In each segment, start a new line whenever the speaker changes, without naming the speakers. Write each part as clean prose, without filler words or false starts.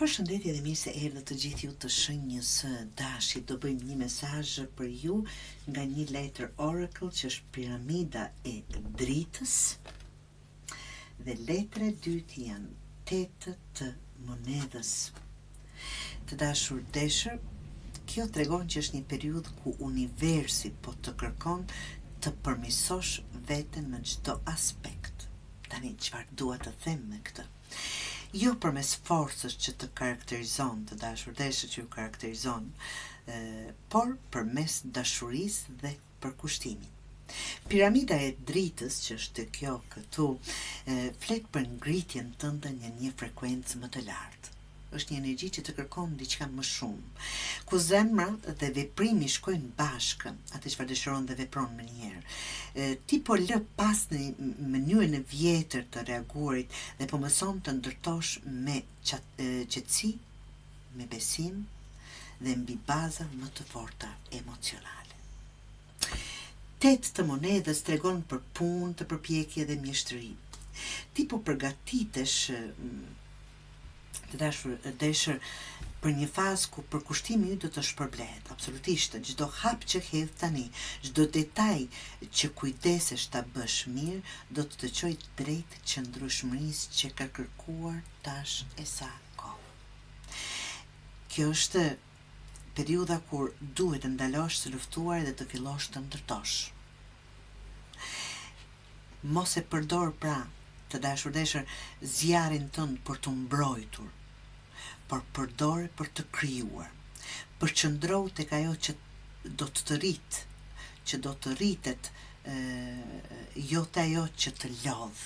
Përshëndetje dhe mirë se erdhët të gjithë ju të Shenjës Dashi. Do bëjmë një mesazh për ju nga një letër Oracle që është piramida e dritës. Dhe letra e dytë janë 8 të monedhës. Të dashur deshër, kjo tregon që është një periudhë ku universi po të kërkon të përmirësosh veten në çdo aspekt. Tani çfarë dua të them me këtë? Jo përmes forcës që të karakterizon, të dashur deshë që ju karakterizon, por përmes dashurisë dhe përkushtimit. Piramida e dritës, që është kjo këtu, flet për ngritjen tënde në një frekuencë më të lartë. Është një energji që të kërkon diçka më shumë. Ku zemra dhe veprimi shkojnë bashkë, atë çfarë dëshiron dhe vepron më njëherë. Ti po lë pas në mënyrën e vjetër të reaguarit dhe po mëson të ndërtosh me qetësi, me besim dhe mbi baza më të forta emocionale. 8 të monedhës tregon për punë, të përpjekje dhe mjeshtri. Ti po përgatitesh të dashur për një fazë ku përkushtimi yt do të shpërblehet, absolutisht. Çdo hap që hedh tani, çdo detaj që kujdesesh ta bësh mirë, do të çojë drejt qëndrueshmërisë që ka kërkuar tash e sa kohë. Kjo është periudha kur duhet të ndalosh së luftuar dhe të fillosh të ndërtosh. Mos e përdor pra, të dashur deshër, zjarrin tënd për të mbrojtur, por përdore për të krijuar. Përqëndro tek ajo që do të rritë, që do të rritet, jo te ajo që të lodh.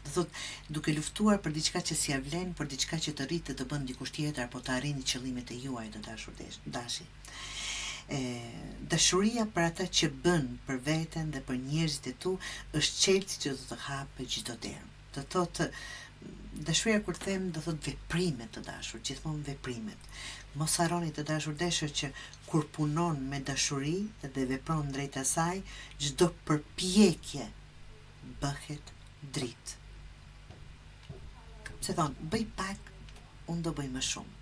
Do thot, duke luftuar për diçka që s'ia vlen, për diçka që të rritet të bën dikush tjetër apo të arrini qëllimet e juaja, të dashur dashi. Dashuria për ata që bën për veten dhe për njerëzit e tu është çelësi që do të hapë çdo derë. Do thotë dashuria kur them do thotë veprimet të dashur, gjithmonë veprimet. Mos harroni të dashur deshër që kur punon me dashuri dhe vepron drejt asaj, çdo përpjekje bëhet dritë. Se thon, bëj pak, unë do bëj më shumë.